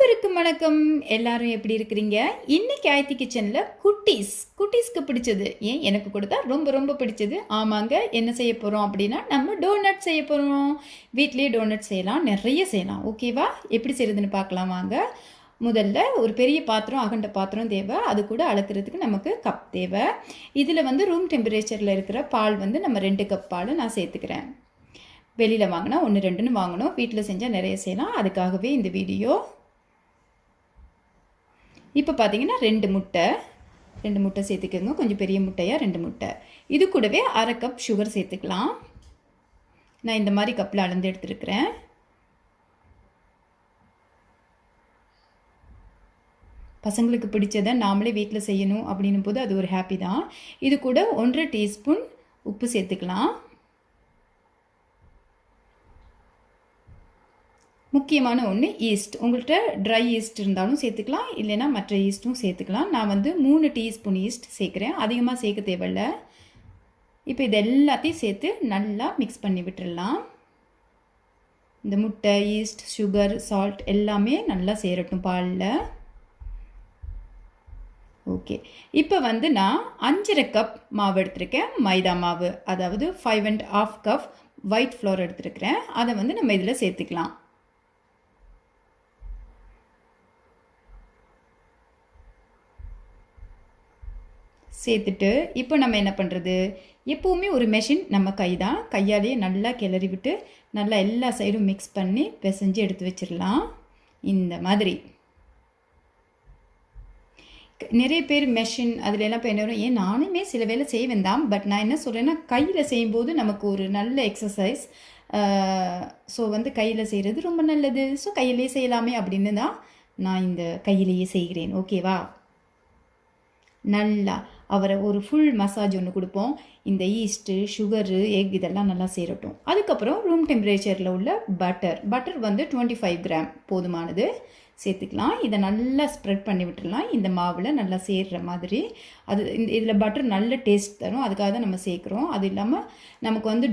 அனைவருக்கும் வணக்கம். எல்லாரும் எப்படி இருக்கிறீங்க? இன்னைக்கு ஆயத்தி கிச்சன்ல குட்டீஸ்க்கு பிடிச்சது, ஏன் எனக்கு கூட தான் ரொம்ப ரொம்ப பிடிச்சது. ஆமாங்க, என்ன செய்ய போறோம் அப்படின்னா நம்ம டோனட் செய்ய போறோம். வீட்லயே டோனட் செய்யலாம், நிறைய செய்யலாம். ஓகேவா? எப்படி செய்யறதுன்னு பார்க்கலாம் வாங்க. முதல்ல ஒரு பெரிய பாத்திரம், அகண்ட பாத்திரம் தேவை. அது கூட அளக்கிறதுக்கு நமக்கு கப் தேவை. இதில் வந்து ரூம் டெம்பரேச்சரில் இருக்கிற பால் வந்து நம்ம 2 கப் பால் நான் சேர்த்துக்கிறேன். வெளியில் வாங்கினா 1 2ன்னு வாங்கணும். வீட்டில் செஞ்சால் நிறைய செய்யலாம், அதுக்காகவே இந்த வீடியோ. இப்போ பார்த்தீங்கன்னா 2 முட்டை சேர்த்துக்கோங்க. கொஞ்சம் பெரிய முட்டையாக 2 முட்டை. இது கூடவே 1/2 கப் சுகர் சேர்த்துக்கலாம். நான் இந்த மாதிரி கப்பில் அளந்து எடுத்துருக்கிறேன். பசங்களுக்கு பிடிச்சதை நாமளே வீட்டில் செய்யணும் அப்படின்னும் போது அது ஒரு ஹாப்பி தான். இது கூட 1/2 டீஸ்பூன் உப்பு சேர்த்துக்கலாம். முக்கியமான ஒன்று ஈஸ்ட். உங்கள்கிட்ட ட்ரை ஈஸ்ட் இருந்தாலும் சேர்த்துக்கலாம், இல்லைன்னா மற்ற ஈஸ்ட்டும் சேர்த்துக்கலாம். நான் வந்து 3 டீஸ்பூன் ஈஸ்ட் சேர்க்குறேன், அதிகமாக சேர்க்க தேவையில்ல. இப்போ இது எல்லாத்தையும் சேர்த்து நல்லா மிக்ஸ் பண்ணி விட்டுடலாம். இந்த முட்டை, ஈஸ்ட், சுகர், சால்ட் எல்லாமே நல்லா சேரட்டும் பாலில். ஓகே, இப்போ வந்து நான் 5/2 கப் மாவு எடுத்திருக்கேன், மைதா மாவு. அதாவது 5 1/2 கப் ஒயிட் ஃப்ளோர் எடுத்துருக்கிறேன். அதை வந்து நம்ம இதில் சேர்த்துக்கலாம். சேர்த்துட்டு இப்போ நம்ம என்ன பண்ணுறது, எப்போவுமே ஒரு மெஷின் நம்ம கையாலேயே நல்லா கிளறி விட்டு நல்லா எல்லா சைடும் மிக்ஸ் பண்ணி பிசைஞ்சு எடுத்து வச்சிடலாம். இந்த மாதிரி நிறைய பேர் மெஷின் அதில் எல்லாம் இப்போ என்ன வரும், ஏன் நானுமே சில வேலை செய்வேன் தான். பட் நான் என்ன சொல்கிறேன்னா, கையில் செய்யும்போது நமக்கு ஒரு நல்ல எக்ஸசைஸ். ஸோ வந்து கையில் செய்கிறது ரொம்ப நல்லது. ஸோ கையிலேயே செய்யலாமே அப்படின்னு தான் நான் இந்த கையிலேயே செய்கிறேன். ஓகேவா? நல்லா அவரை ஒரு ஃபுல் மசாஜ் ஒன்று கொடுப்போம். இந்த ஈஸ்ட்டு, சுகரு, எக் இதெல்லாம் நல்லா சேரட்டும். அதுக்கப்புறம் ரூம் டெம்பரேச்சரில் உள்ள பட்டர் வந்து 25 கிராம் போதுமானது சேர்த்துக்கலாம். இதை நல்லா ஸ்ப்ரெட் பண்ணி விட்டுடலாம் இந்த மாவில் நல்லா சேர்கிற மாதிரி. அது இதில் பட்டர் நல்ல டேஸ்ட் தரும், அதுக்காக தான் நம்ம சேர்க்குறோம். அது இல்லாமல் நமக்கு வந்து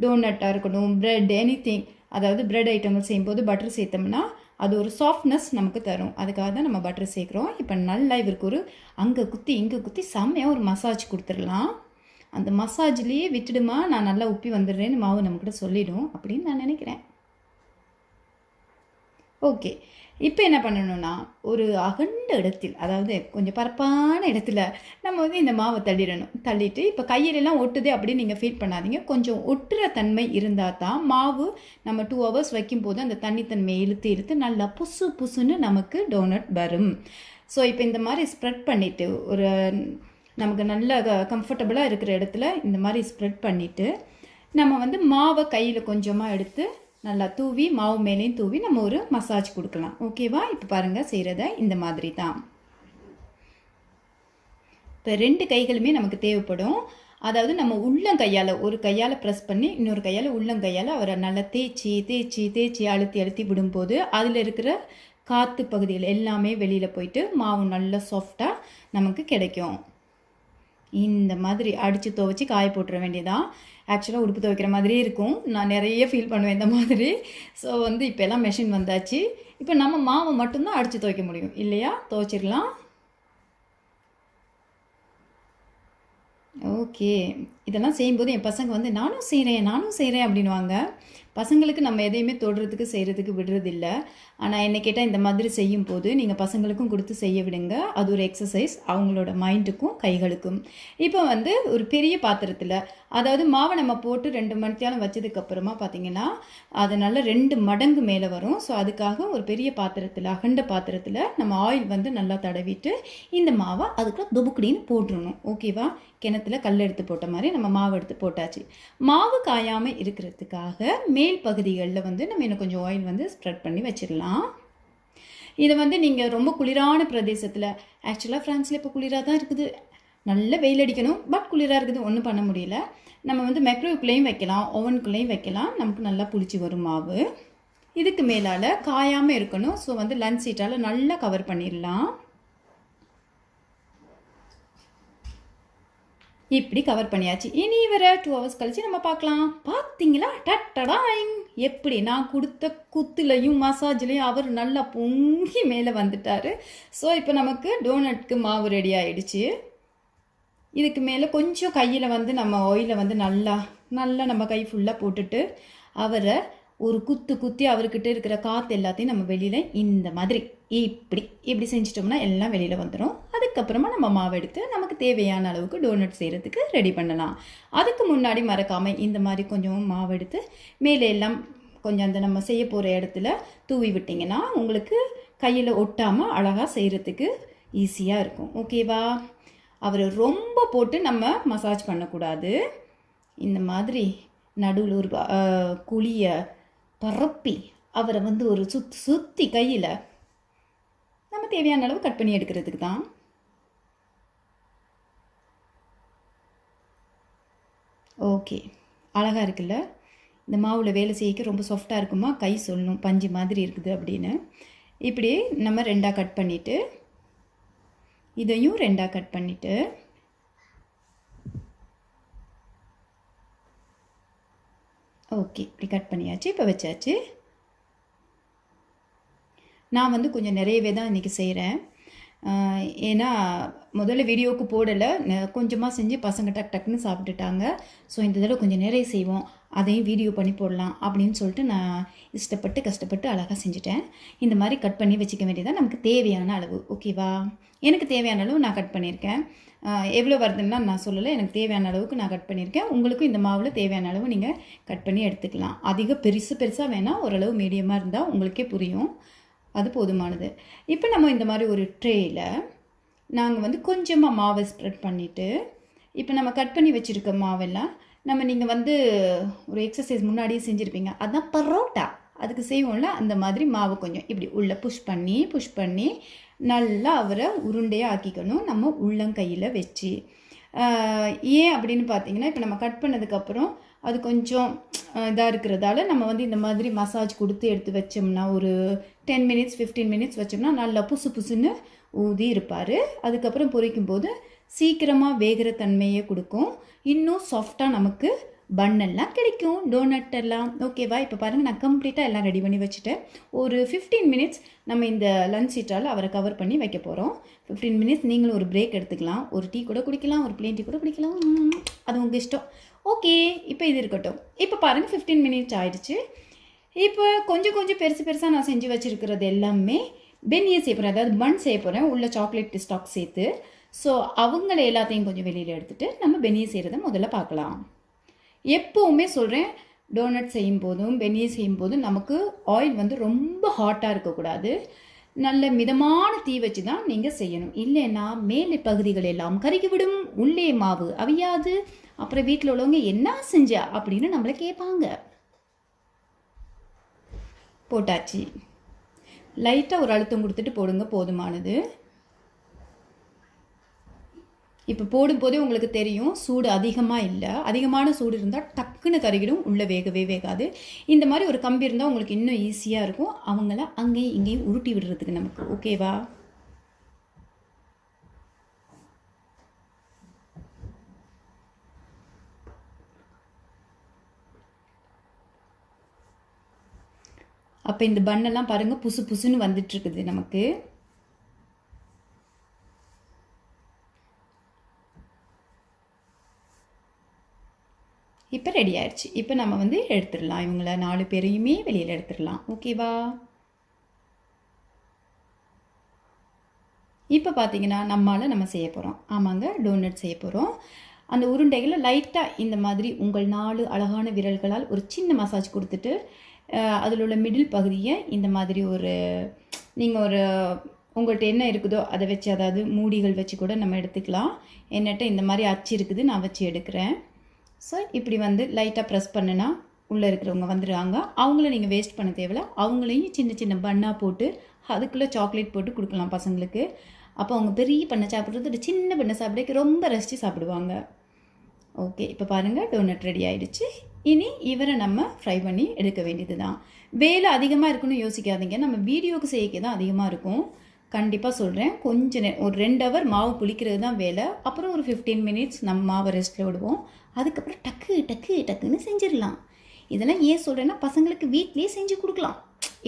டோனட்டாக இருக்கட்டும், ப்ரெட், எனிதிங், அதாவது ப்ரெட் ஐட்டங்கள் செய்யும்போது பட்டர் சேர்த்தோம்னா அது ஒரு சாஃப்ட்னஸ் நமக்கு தரும். அதுக்காக தான் நம்ம பட்டர் சேர்க்குறோம். இப்போ நல்லா இவருக்கு ஒரு அங்கே குத்தி இங்கே குத்தி செம்மையாக ஒரு மசாஜ் கொடுத்துடலாம். அந்த மசாஜ்லேயே விட்டுடுமா, நான் நல்லா உப்பி வந்துடுறேன்னு மாவு நம்மக்கிட்ட சொல்லிடும் அப்படின்னு நான் நினைக்கிறேன். ஓகே, இப்போ என்ன பண்ணணும்னா, ஒரு அகண்ட இடத்தில், அதாவது கொஞ்சம் பரப்பான இடத்துல நம்ம வந்து இந்த மாவை தள்ளிட்டு இப்போ கையிலெல்லாம் ஒட்டுது அப்படின்னு நீங்கள் ஃபீல் பண்ணாதீங்க. கொஞ்சம் ஒட்டுற தன்மை இருந்தால் தான் மாவு நம்ம 2 ஹவர்ஸ் வைக்கும்போது அந்த தண்ணித்தன்மையை இழுத்து நல்லா புசுன்னு நமக்கு டோனட் வரும். ஸோ இப்போ இந்த மாதிரி ஸ்ப்ரெட் பண்ணிவிட்டு ஒரு நமக்கு நல்ல கம்ஃபர்டபுளாக இருக்கிற இடத்துல இந்த மாதிரி ஸ்ப்ரெட் பண்ணிவிட்டு நம்ம வந்து மாவை கையில் கொஞ்சமாக எடுத்து நல்லா தூவி, மாவு மேலேயும் தூவி நம்ம ஒரு மசாஜ் கொடுக்கலாம். ஓகேவா? இப்போ பாருங்கள், செய்கிறத இந்த மாதிரி தான். இப்போ 2 கைகளுமே நமக்கு தேவைப்படும். அதாவது நம்ம உள்ளங்கையால் ஒரு கையால் ப்ரெஸ் பண்ணி இன்னொரு கையால் உள்ளங்கையால் அவரை நல்லா தேய்ச்சி அழுத்தி விடும்போது அதில் இருக்கிற காற்று பகுதிகள் எல்லாமே வெளியில் போயிட்டு மாவு நல்லா சாஃப்டாக நமக்கு கிடைக்கும். இந்த மாதிரி அடித்து துவைச்சி காய போட்டுற வேண்டியதான். ஆக்சுவலாக உடுப்பு துவைக்கிற மாதிரியே இருக்கும். நான் நிறைய ஃபீல் பண்ணுவேன் இந்த மாதிரி. ஸோ வந்து இப்போ எல்லாம் மெஷின் வந்தாச்சு. இப்போ நம்ம மாவை மட்டும்தான் அடித்து துவைக்க முடியும் இல்லையா? துவைச்சிடலாம். ஓகே, இதெல்லாம் செய்யும்போது என் பசங்க வந்து நானும் செய்கிறேன் அப்படின்வாங்க. பசங்களுக்கு நம்ம எதையுமே தொடுறதுக்கு செய்கிறதுக்கு விடுறதில்ல. ஆனால் என்ன கேட்டால் இந்த மாதிரி செய்யும்போது நீங்கள் பசங்களுக்கும் கொடுத்து செய்ய விடுங்க. அது ஒரு எக்ஸசைஸ் அவங்களோட மைண்டுக்கும் கைகளுக்கும். இப்போ வந்து ஒரு பெரிய பாத்திரத்தில், அதாவது மாவை நம்ம போட்டு 2 மணி நேரம் வச்சதுக்கப்புறமா பார்த்திங்கன்னா அது நல்லா 2 மடங்கு மேலே வரும். ஸோ அதுக்காக ஒரு பெரிய பாத்திரத்தில், அகண்ட பாத்திரத்தில் நம்ம ஆயில் வந்து நல்லா தடவிட்டு இந்த மாவை அதுக்குள்ள துபுக்குடின்னு போட்டுடணும். ஓகேவா? கிணத்துல கல் எடுத்து போட்ட மாதிரி நம்ம மாவு எடுத்து போட்டாச்சு. மாவு காயாமல் இருக்கிறதுக்காக மேல் பகுதிகளில் வந்து நம்ம இன்னும் கொஞ்சம் ஆயில் வந்து ஸ்ப்ரெட் பண்ணி வச்சிடலாம். இதை வந்து நீங்கள் ரொம்ப குளிரான பிரதேசத்தில், ஆக்சுவலாக ஃப்ரான்ஸில் இப்போ குளிராக தான் இருக்குது, நல்ல வெயில் அடிக்கணும், பட் குளிராக இருக்குது, ஒன்றும் பண்ண முடியல. நம்ம வந்து மைக்ரோவேவ்குள்ளேயும் வைக்கலாம், ஓவனுக்குள்ளேயும் வைக்கலாம், நமக்கு நல்லா புளிச்சு வரும் மாவு. இதுக்கு மேலால் காயாமல் இருக்கணும். ஸோ வந்து லஞ்ச் சீட்டால் நல்லா கவர் பண்ணிடலாம். இப்படி கவர் பண்ணியாச்சு. இனி இவரை 2 ஹவர்ஸ் கழிச்சு நம்ம பார்க்கலாம். பார்த்தீங்களா, டட்டடாயிங், எப்படி நான் கொடுத்த குத்துலையும் மசாஜ்லையும் அவர் நல்லா பொங்கி மேலே வந்துட்டார். ஸோ இப்போ நமக்கு டோனட்க்கு மாவு ரெடி ஆகிடுச்சு. இதுக்கு மேலே கொஞ்சம் கையில் வந்து நம்ம ஆயிலை வந்து நல்லா நம்ம கை ஃபுல்லாக போட்டுட்டு அவரை ஒரு குத்தி அவர்கிட்ட இருக்கிற காற்று எல்லாத்தையும் நம்ம வெளியில் இந்த மாதிரி இப்படி செஞ்சிட்டோம்னா எல்லாம் வெளியில் வந்துடும். அதுக்கப்புறமா நம்ம மாவு எடுத்து நமக்கு தேவையான அளவுக்கு டோனட் செய்கிறதுக்கு ரெடி பண்ணலாம். அதுக்கு முன்னாடி மறக்காமல் இந்த மாதிரி கொஞ்சம் மாவு எடுத்து மேலே எல்லாம் கொஞ்சம் அந்த நம்ம செய்ய போகிற இடத்துல தூவி விட்டிங்கன்னா உங்களுக்கு கையில் ஒட்டாமல் அழகாக செய்கிறதுக்கு ஈஸியாக இருக்கும். ஓகேவா? அவர் ரொம்ப போட்டு நம்ம மசாஜ் பண்ணக்கூடாது. இந்த மாதிரி நடுவில் ஒரு குழியை பரப்பி அவரை வந்து ஒரு சுற்றி கையில் நம்ம தேவையான அளவு கட் பண்ணி எடுக்கிறதுக்கு தான். ஓகே, அழகாக இருக்குல்ல? இந்த மாவில் வேலை செய்யக்க ரொம்ப சாஃப்டாக இருக்குமா, கை சொல்லணும் பஞ்சு மாதிரி இருக்குது அப்படின்னு. இப்படி நம்ம 2ஆக கட் பண்ணிவிட்டு இதையும் 2ஆக கட் பண்ணிவிட்டு ஓகே, இப்படி கட் பண்ணியாச்சு. இப்போ வச்சாச்சு. நான் வந்து கொஞ்சம் நிறையவே தான் இன்றைக்கி செய்கிறேன். ஏன்னா முதல்ல வீடியோவுக்கு போடலை, கொஞ்சமாக செஞ்சு பசங்க டக்குன்னு சாப்பிட்டுட்டாங்க. ஸோ இந்த தடவை கொஞ்சம் நிறைய செய்வோம், அதையும் வீடியோ பண்ணி போடலாம் அப்படின்னு சொல்லிட்டு நான் கஷ்டப்பட்டு அழகாக செஞ்சுட்டேன். இந்த மாதிரி கட் பண்ணி வச்சுக்க வேண்டியதான் நமக்கு தேவையான அளவு. ஓகேவா? எனக்கு தேவையான அளவு நான் கட் பண்ணியிருக்கேன். எவ்வளோ வருதுன்னா நான் சொல்லலை, எனக்கு தேவையான அளவுக்கு நான் கட் பண்ணியிருக்கேன். உங்களுக்கும் இந்த மாவில் தேவையான அளவு நீங்கள் கட் பண்ணி எடுத்துக்கலாம். அதிக பெருசாக வேணால், ஓரளவு மீடியமாக இருந்தால் உங்களுக்கே புரியும், அது போதுமானது. இப்போ நம்ம இந்த மாதிரி ஒரு ட்ரேயில் நாங்கள் வந்து கொஞ்சமாக மாவை ஸ்ப்ரெட் பண்ணிவிட்டு இப்போ நம்ம கட் பண்ணி வச்சுருக்க மாவெல்லாம் நீங்கள் வந்து ஒரு எக்ஸசைஸ் முன்னாடியே செஞ்சுருப்பீங்க, அதுதான் பரோட்டா, அதுக்கு செய்வோம்ல, அந்த மாதிரி மாவு கொஞ்சம் இப்படி உள்ளே புஷ் பண்ணி நல்லா அவரை உருண்டையாக ஆக்கிக்கணும் நம்ம உள்ளங்கையில் வச்சு. ஏன் அப்படின்னு பார்த்தீங்கன்னா, இப்போ நம்ம கட் பண்ணதுக்கப்புறம் அது கொஞ்சம் இதாக இருக்கிறதால நம்ம வந்து இந்த மாதிரி மசாஜ் கொடுத்து எடுத்து வச்சோம்னா ஒரு 10 மினிட்ஸ் 15 மினிட்ஸ் வச்சோம்னா நல்லா புசுன்னு ஊதி இருப்பார். அதுக்கப்புறம் பொரிக்கும் போது சீக்கிரமாக வேகிற தன்மையை கொடுக்கும். இன்னும் சாஃப்டாக நமக்கு பன்னெல்லாம் கிடைக்கும், டோனட் எல்லாம். ஓகேவா? இப்போ பாருங்கள், நான் கம்ப்ளீட்டாக எல்லாம் ரெடி பண்ணி வச்சுட்டேன். ஒரு 15 மினிட்ஸ் நம்ம இந்த லஞ்ச் சீட்டால் அவரை கவர் பண்ணி வைக்க போகிறோம். 15 மினிட்ஸ் நீங்களும் ஒரு பிரேக் எடுத்துக்கலாம். ஒரு டீ கூட குடிக்கலாம், ஒரு பிளேன் டீ கூட குடிக்கலாம், அது உங்கள் இஷ்டம். ஓகே, இப்போ இது இருக்கட்டும். இப்போ பாருங்கள், 15 மினிட்ஸ் ஆயிடுச்சு. இப்போ கொஞ்சம் பெருசாக நான் செஞ்சு வச்சுருக்கிறது எல்லாமே பென்னியை செய்ய போகிறேன், அதாவது பன் செய்ய போகிறேன், உள்ள சாக்லேட் ஸ்டாக் சேர்த்து. ஸோ அவங்கள எல்லாத்தையும் கொஞ்சம் வெளியில் எடுத்துகிட்டு நம்ம பென்னியை செய்கிறத முதல்ல பார்க்கலாம். எப்போவுமே சொல்கிறேன், டோனட் செய்யும் போதும் பென்னியை செய்யும் போதும் நமக்கு ஆயில் வந்து ரொம்ப ஹாட்டாக இருக்கக்கூடாது. நல்ல மிதமான தீ வச்சு தான் நீங்கள் செய்யணும். இல்லைன்னா மேலே பகுதிகள் எல்லாம் கருகிவிடும், உள்ளே மாவு அவியாது, அப்புறம் வீட்டில் உள்ளவங்க என்ன செஞ்சா அப்படின்னு நம்மளை கேட்பாங்க. போட்டாச்சு. லைட்டாக ஒரு அழுத்தம் கொடுத்துட்டு போடுங்க, போதுமானது. இப்போ போடும்போதே உங்களுக்கு தெரியும், சூடு அதிகமாக இல்லை. அதிகமான சூடு இருந்தால் டக்குன்னு கருகிடும், உள்ளே வேகாது. இந்த மாதிரி ஒரு கம்பி இருந்தால் உங்களுக்கு இன்னும் ஈஸியாக இருக்கும் அவங்கள அங்கேயும் இங்கேயும் உருட்டி விடுறதுக்கு நமக்கு. ஓகேவா? அப்போ இந்த பன்னெல்லாம் பாருங்கள், புசுன்னு வந்துட்டுருக்குது நமக்கு. இப்போ ரெடி ஆயிடுச்சு. இப்போ நம்ம வந்து எடுத்துடலாம், இவங்கள 4 பேரையுமே வெளியில் எடுத்துடலாம். ஓகேவா? இப்போ பார்த்தீங்கன்னா நம்ம செய்ய போகிறோம். ஆமாங்க, டோனட் செய்ய போகிறோம். அந்த உருண்டைகளை லைட்டாக இந்த மாதிரி உங்கள் 4 அழகான விரல்களால் ஒரு சின்ன மசாஜ் கொடுத்துட்டு அதில் உள்ள மிடில் பகுதியை இந்த மாதிரி நீங்கள் உங்கள்கிட்ட என்ன இருக்குதோ அதை வச்சு, அதாவது மூடிகள் வச்சு கூட நம்ம எடுத்துக்கலாம். என்னட்ட இந்த மாதிரி அச்சு இருக்குது, நான் வச்சு எடுக்கிறேன். ஸோ இப்படி வந்து லைட்டாக ப்ரெஸ் பண்ணுனா உள்ளே இருக்கிறவங்க வந்துடுவாங்க. அவங்கள நீங்கள் வேஸ்ட் பண்ண தேவையில்ல. அவங்களையும் சின்ன பன்னாக போட்டு அதுக்குள்ளே சாக்லேட் போட்டு கொடுக்கலாம் பசங்களுக்கு. அப்போ அவங்க பெரிய பண்ணை சாப்பிட்றது ஒரு சின்ன பண்ணை சாப்பிட்றதுக்கு ரொம்ப ரசித்து சாப்பிடுவாங்க. ஓகே, இப்போ பாருங்கள், டோனட் ரெடி ஆகிடுச்சு. இனி இவரை நம்ம ஃப்ரை பண்ணி எடுக்க வேண்டியது தான். வேலை அதிகமாக இருக்குன்னு யோசிக்காதீங்க, நம்ம வீடியோவுக்கு செய்யக்க தான் அதிகமாக இருக்கும். கண்டிப்பாக சொல்கிறேன். கொஞ்ச ஒரு 2 ஹவர் மாவு புளிக்கிறது தான் வேலை. அப்புறம் ஒரு 15 மினிட்ஸ் நம்ம மாவை ரெஸ்ட்டில் விடுவோம். அதுக்கப்புறம் டக்கு டக்கு டக்குன்னு செஞ்சிடலாம். இதெல்லாம் ஏன் சொல்கிறேன்னா, பசங்களுக்கு வீட்லேயே செஞ்சு கொடுக்கலாம்.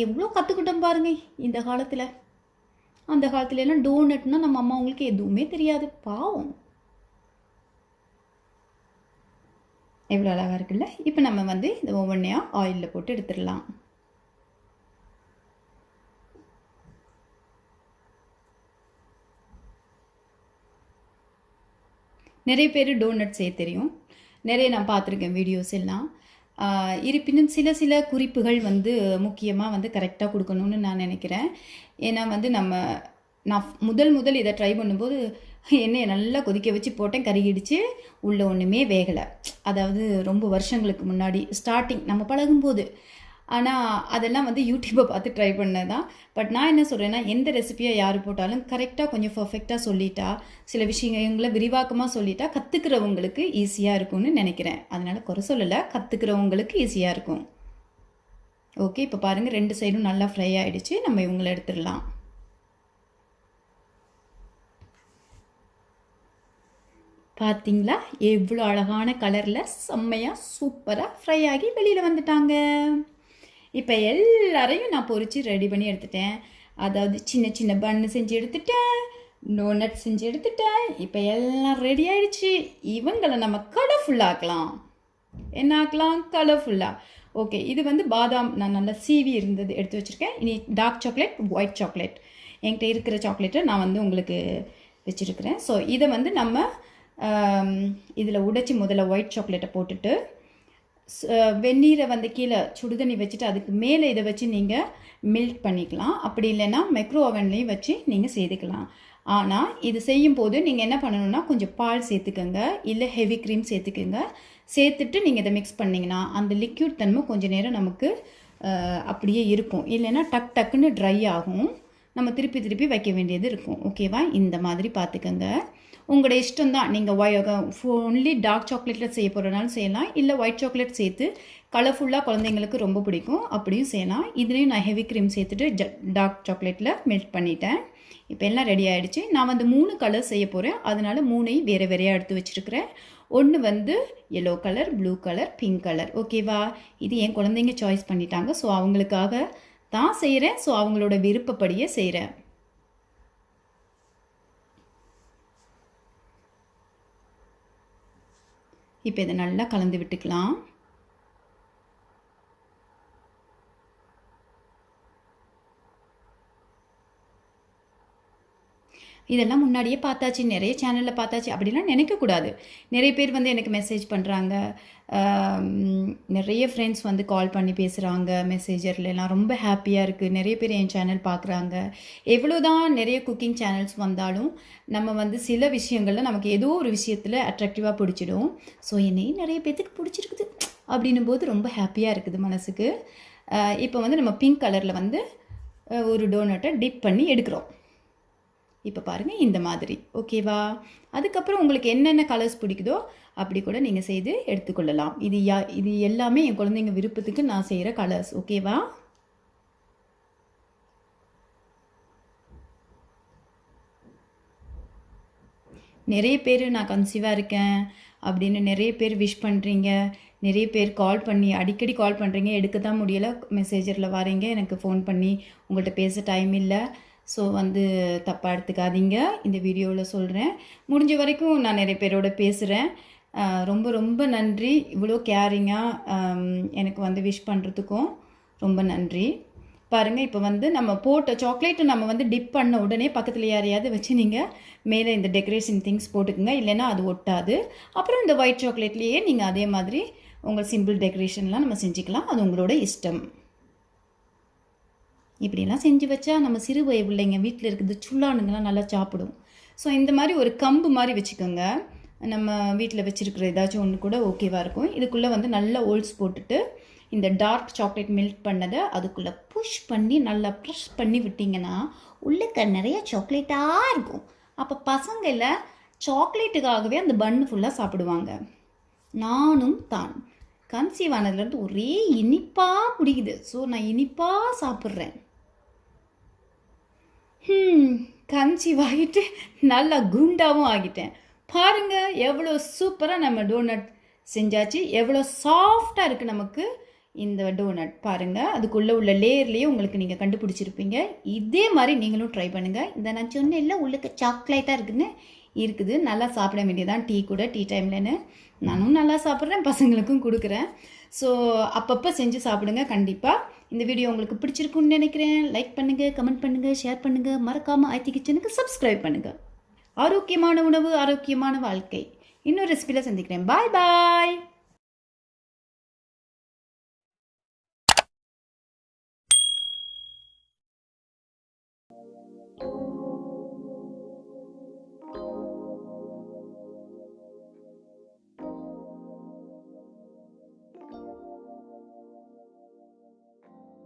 எவ்வளோ கற்றுக்கிட்டோம் பாருங்க இந்த காலத்தில். அந்த காலத்துலலாம் டோனட்னால் நம்ம அம்மா அவங்களுக்கு எதுவுமே தெரியாது, பாவம். எவ்வளோ அழகாக இருக்குல்ல. இப்போ நம்ம வந்து இந்த ஒவ்வொன்றையாக ஆயிலில் போட்டு எடுத்துடலாம். நிறைய பேர் டோனட் செய்ய தெரியும், நிறைய நான் பார்த்துருக்கேன் வீடியோஸ் எல்லாம். இருப்பினும் சில சில குறிப்புகள் வந்து முக்கியமாக வந்து கரெக்டாக கொடுக்கணும்னு நான் நினைக்கிறேன். ஏன்னா வந்து நான் முதல் இதை ட்ரை பண்ணும்போது எண்ணெயை நல்லா கொதிக்க வச்சு போட்டேன், கருகிடுச்சு, உள்ளே ஒன்றுமே வேகலை. அதாவது ரொம்ப வருஷங்களுக்கு முன்னாடி ஸ்டார்டிங் நம்ம பழகும்போது. ஆனால் அதெல்லாம் வந்து யூடியூப்பை பார்த்து ட்ரை பண்ணதான். பட் நான் என்ன சொல்கிறேன்னா, எந்த ரெசிபியை யார் போட்டாலும் கரெக்டாக கொஞ்சம் பர்ஃபெக்டாக சொல்லிட்டா, சில விஷயங்களை விரிவாக்கமாக சொல்லிட்டா கற்றுக்கிறவங்களுக்கு ஈஸியாக இருக்கும்னு நினைக்கிறேன். அதனால் குறை சொல்லலை, கற்றுக்கிறவங்களுக்கு ஈஸியாக இருக்கும். ஓகே, இப்போ பாருங்கள் 2 சைடும் நல்லா ஃப்ரை ஆகிடுச்சு. நம்ம இவங்களை எடுத்துடலாம். பார்த்தீங்களா, எவ்வளோ அழகான கலரில் செம்மையாக சூப்பராக ஃப்ரை ஆகி வெளியில் வந்துட்டாங்க. இப்போ எல்லாரையும் நான் பொரித்து ரெடி பண்ணி எடுத்துட்டேன். அதாவது சின்ன சின்ன பன்னு செஞ்சு எடுத்துட்டேன், டோனட் செஞ்சு எடுத்துட்டேன். இப்போ எல்லாம் ரெடி ஆகிடுச்சு. இவங்களை நம்ம கலர்ஃபுல்லாக்கலாம். என்ன ஆக்கலாம்? கலர்ஃபுல்லாக. ஓகே, இது வந்து பாதாம் நான் நல்லா சீவி இருந்தது எடுத்து வச்சுருக்கேன். இனி டார்க் சாக்லேட், ஒயிட் சாக்லேட், என்கிட்ட இருக்கிற சாக்லேட்டை நான் வந்து உங்களுக்கு வச்சுருக்கிறேன். ஸோ இதை வந்து நம்ம இதில் உடைச்சி முதல்ல ஒயிட் சாக்லேட்டை போட்டுட்டு வெந்நீரை வந்து கீழே சுடுதண்ணி வச்சுட்டு அதுக்கு மேலே இதை வச்சு நீங்கள் மெல்ட் பண்ணிக்கலாம். அப்படி இல்லைன்னா மைக்ரோ ஓவன்லேயும் வச்சு நீங்கள் செய்துக்கலாம். ஆனால் இது செய்யும் போது நீங்கள் என்ன பண்ணணுன்னா, கொஞ்சம் பால் சேர்த்துக்கோங்க, இல்லை ஹெவி க்ரீம் சேர்த்துக்கோங்க. சேர்த்துட்டு நீங்கள் இதை மிக்ஸ் பண்ணிங்கன்னா அந்த லிக்யூட் தன்மை கொஞ்சம் நேரம் நமக்கு அப்படியே இருக்கும். இல்லைன்னா டக்குன்னு ட்ரை ஆகும், நம்ம திருப்பி வைக்க வேண்டியது இருக்கும். ஓகேவா? இந்த மாதிரி பார்த்துக்கோங்க. உங்களோட இஷ்டம் தான். நீங்கள் ஒன்லி டார்க் சாக்லேட்டில் செய்ய போகிறனாலும் செய்யலாம், இல்லை ஒயிட் சாக்லேட் சேர்த்து கலர்ஃபுல்லாக குழந்தைங்களுக்கு ரொம்ப பிடிக்கும், அப்படியும் செய்யலாம். இதுலேயும் நான் ஹெவி க்ரீம் சேர்த்துட்டு டார்க் சாக்லேட்டில் மெல்ட் பண்ணிட்டேன். இப்போ எல்லாம் ரெடி ஆகிடுச்சு. நான் வந்து 3 கலர் செய்ய போகிறேன், அதனால் 3ஐயும் வேறையாக எடுத்து வச்சுருக்கிறேன். ஒன்று வந்து yellow colour, blue colour, pink colour. ஓகேவா? இது என் குழந்தைங்க சாய்ஸ் பண்ணிட்டாங்க, ஸோ அவங்களுக்காக தான் செய்கிறேன். ஸோ அவங்களோட விருப்பப்படியே செய்கிறேன். இப்போ இதை நல்லா கலந்து விட்டுக்கலாம். இதெல்லாம் முன்னாடியே பார்த்தாச்சு, நிறைய சேனலில் பார்த்தாச்சு அப்படிலாம் நினைக்கக்கூடாது. நிறைய பேர் வந்து எனக்கு மெசேஜ் பண்ணுறாங்க, நிறைய ஃப்ரெண்ட்ஸ் வந்து கால் பண்ணி பேசுகிறாங்க மெசேஜர்லாம். ரொம்ப ஹாப்பியாக இருக்குது. நிறைய பேர் என் சேனல் பார்க்குறாங்க. எவ்வளோ தான் நிறைய குக்கிங் சேனல்ஸ் வந்தாலும் நம்ம வந்து சில விஷயங்களில் நமக்கு ஏதோ ஒரு விஷயத்தில் அட்ராக்டிவாக பிடிச்சிடும். ஸோ என்னையும் நிறைய பேர்த்துக்கு பிடிச்சிருக்குது அப்படின்னும் போது ரொம்ப ஹாப்பியாக இருக்குது மனசுக்கு. இப்போ வந்து நம்ம பிங்க் கலரில் வந்து ஒரு டோனட்டை டிப் பண்ணி எடுக்கிறோம். இப்போ பாருங்கள் இந்த மாதிரி. ஓகேவா? அதுக்கப்புறம் உங்களுக்கு என்னென்ன கலர்ஸ் பிடிக்குதோ அப்படி கூட நீங்கள் செய்து எடுத்துக்கொள்ளலாம். இது எல்லாமே என் குழந்தைங்க விருப்பத்துக்கு நான் செய்கிற கலர்ஸ். ஓகேவா? நிறைய பேர் நான் கன்சீவாக இருக்கேன் அப்படின்னு நிறைய பேர் விஷ் பண்ணுறீங்க. நிறைய பேர் அடிக்கடி கால் பண்ணுறீங்க, எடுக்க தான் முடியலை. மெசேஜரில் வரீங்க, எனக்கு ஃபோன் பண்ணி உங்கள்கிட்ட பேச டைம் இல்லை. ஸோ வந்து தப்பாக எடுத்துக்காதீங்க. இந்த வீடியோவில் சொல்கிறேன், முடிஞ்ச வரைக்கும் நான் நிறைய பேரோட பேசுகிறேன். ரொம்ப ரொம்ப நன்றி. இவ்வளோ கேரிங்காக எனக்கு வந்து விஷ் பண்ணுறதுக்கும் ரொம்ப நன்றி. பாருங்கள், இப்போ வந்து நம்ம போட்ட சாக்லேட்டை நம்ம வந்து டிப் பண்ண உடனே பக்கத்தில் யாரையாவது வச்சு நீங்கள் மேலே இந்த டெக்கரேஷன் திங்ஸ் போட்டுக்குங்க, இல்லைன்னா அது ஒட்டாது. அப்புறம் இந்த ஒயிட் சாக்லேட்லேயே நீங்கள் அதே மாதிரி உங்கள் சிம்பிள் டெக்கரேஷன்லாம் நம்ம செஞ்சுக்கலாம், அது உங்களோட இஷ்டம். இப்படியெல்லாம் செஞ்சு வச்சா நம்ம சிறு வயது பிள்ளைங்க வீட்டில் இருக்குது சுள்ளானுங்கெல்லாம் நல்லா சாப்பிடும். ஸோ இந்த மாதிரி ஒரு கம்பு மாதிரி வச்சுக்கோங்க. நம்ம வீட்டில் வச்சுருக்கிற ஏதாச்சும் ஒன்று கூட ஓகேவாக இருக்கும். இதுக்குள்ளே வந்து நல்லா ஓல்ஸ் போட்டுட்டு இந்த டார்க் சாக்லேட் மெல்ட் பண்ணதை அதுக்குள்ளே புஷ் பண்ணி நல்லா ப்ரெஷ் பண்ணி விட்டிங்கன்னா உள்ளே நிறைய சாக்லேட்டாக இருக்கும். அப்போ பசங்கள சாக்லேட்டுக்காகவே அந்த பன்னு ஃபுல்லாக சாப்பிடுவாங்க. நானும் தான் கன்சீவ் ஆனதுலேருந்து ஒரே இனிப்பாக பிடிக்குது. ஸோ நான் இனிப்பாக சாப்பிட்றேன். கன்சீவ் ஆகிட்டு நல்லா குண்டாகவும் ஆகிட்டேன். பாருங்கள் எவ்வளோ சூப்பராக நம்ம டோனட் செஞ்சாச்சு. எவ்வளோ சாஃப்டாக இருக்குது நமக்கு இந்த டோனட். பாருங்கள் அதுக்குள்ளே உள்ள லேயர்லேயே உங்களுக்கு நீங்கள் கண்டுபிடிச்சிருப்பீங்க. இதே மாதிரி நீங்களும் ட்ரை பண்ணுங்கள். இந்த நான் சொன்னேன்ல உள்ளுக்கு சாக்லேட்டாக இருக்குது. நல்லா சாப்பிட வேண்டியதான் டீ கூட, டீ டைம்லன்னு. நானும் நல்லா சாப்பிட்றேன், பசங்களுக்கும் கொடுக்குறேன். ஸோ அப்பப்போ செஞ்சு சாப்பிடுங்க கண்டிப்பாக. இந்த வீடியோ உங்களுக்கு பிடிச்சிருக்குன்னு நினைக்கிறேன். லைக் பண்ணுங்கள், கமெண்ட் பண்ணுங்கள், ஷேர் பண்ணுங்கள். மறக்காமல் ஆயத்தி கிச்சனுக்கு சப்ஸ்கிரைப் பண்ணுங்கள். ஆரோக்கியமான உணவு, ஆரோக்கியமான வாழ்க்கை. இன்னொரு ரெசிபியில் சந்திக்கிறேன். பாய் பாய்.